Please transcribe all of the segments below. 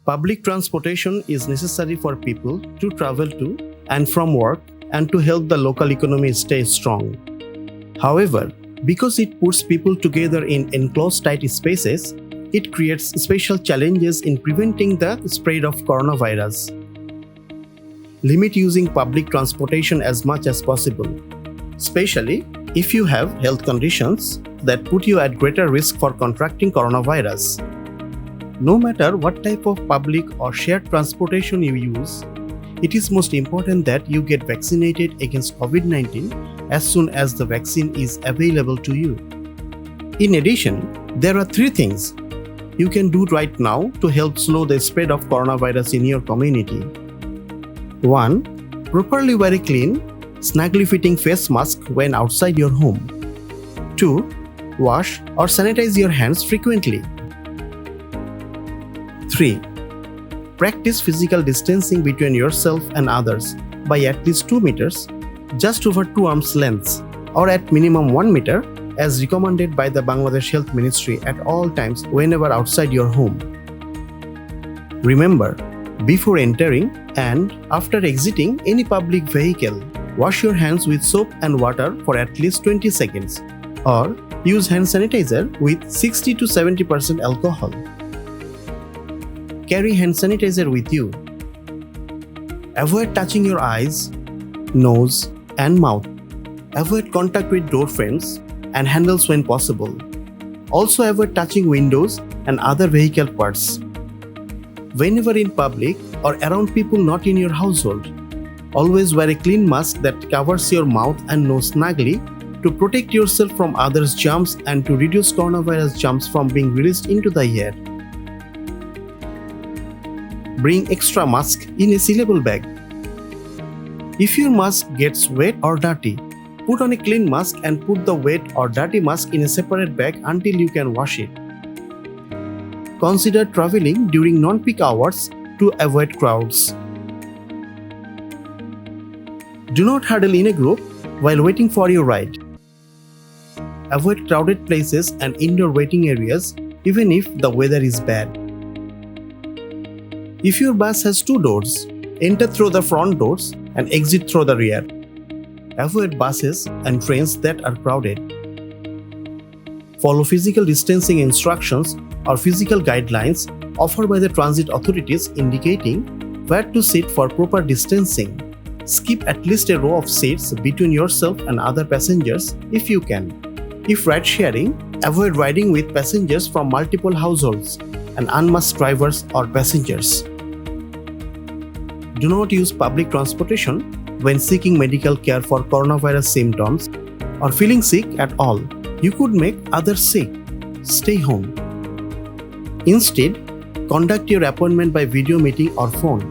Public transportation is necessary for people to travel to and from work and to help the local economy stay strong. However, because it puts people together in enclosed tight spaces, it creates special challenges in preventing the spread of coronavirus. Limit using public transportation as much as possible, especially if you have health conditions that put you at greater risk for contracting coronavirus. No matter what type of public or shared transportation you use, it is most important that you get vaccinated against COVID-19 as soon as the vaccine is available to you. In addition, there are 3 things you can do right now to help slow the spread of coronavirus in your community. 1. Properly wear a clean, snugly fitting face mask when outside your home. 2. Wash or sanitize your hands frequently. 3. Practice physical distancing between yourself and others by at least 2 meters, just over 2 arms lengths, or at minimum 1 meter as recommended by the Bangladesh Health Ministry at all times whenever outside your home. Remember, before entering and after exiting any public vehicle, wash your hands with soap and water for at least 20 seconds, or use hand sanitizer with 60 to 70% alcohol. Carry hand sanitizer with you. Avoid touching your eyes, nose, and mouth. Avoid contact with door frames and handles when possible. Also avoid touching windows and other vehicle parts. Whenever in public or around people not in your household, always wear a clean mask that covers your mouth and nose snugly to protect yourself from others' germs and to reduce coronavirus germs from being released into the air. Bring extra mask in a sealable bag. If your mask gets wet or dirty, put on a clean mask and put the wet or dirty mask in a separate bag until you can wash it. Consider traveling during non-peak hours to avoid crowds. Do not huddle in a group while waiting for your ride. Avoid crowded places and indoor waiting areas even if the weather is bad. If your bus has 2 doors, enter through the front doors and exit through the rear. Avoid buses and trains that are crowded. Follow physical distancing instructions or physical guidelines offered by the transit authorities indicating where to sit for proper distancing. Skip at least a row of seats between yourself and other passengers if you can. If ride-sharing, avoid riding with passengers from multiple households and unmasked drivers or passengers. Do not use public transportation when seeking medical care for coronavirus symptoms or feeling sick at all. You could make others sick. Stay home. Instead, conduct your appointment by video meeting or phone.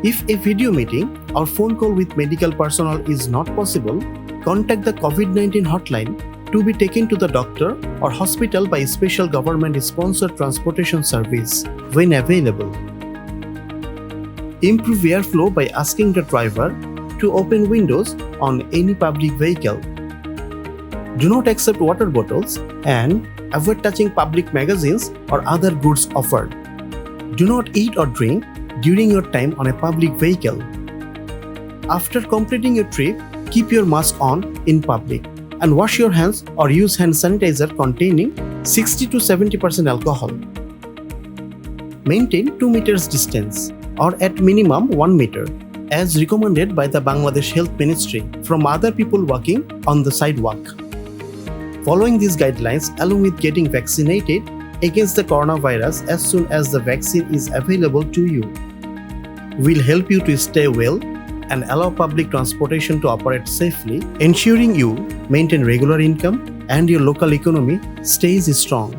If a video meeting or phone call with medical personnel is not possible, contact the COVID-19 hotline to be taken to the doctor or hospital by a special government-sponsored transportation service when available. Improve airflow by asking the driver to open windows on any public vehicle. Do not accept water bottles and avoid touching public magazines or other goods offered. Do not eat or drink during your time on a public vehicle. After completing your trip, keep your mask on in public and wash your hands or use hand sanitizer containing 60 to 70% alcohol. Maintain 2 meters distance or at minimum 1 meter as recommended by the Bangladesh Health Ministry from other people walking on the sidewalk. Following these guidelines along with getting vaccinated against the coronavirus as soon as the vaccine is available to you will help you to stay well and allow public transportation to operate safely, ensuring you maintain regular income and your local economy stays strong.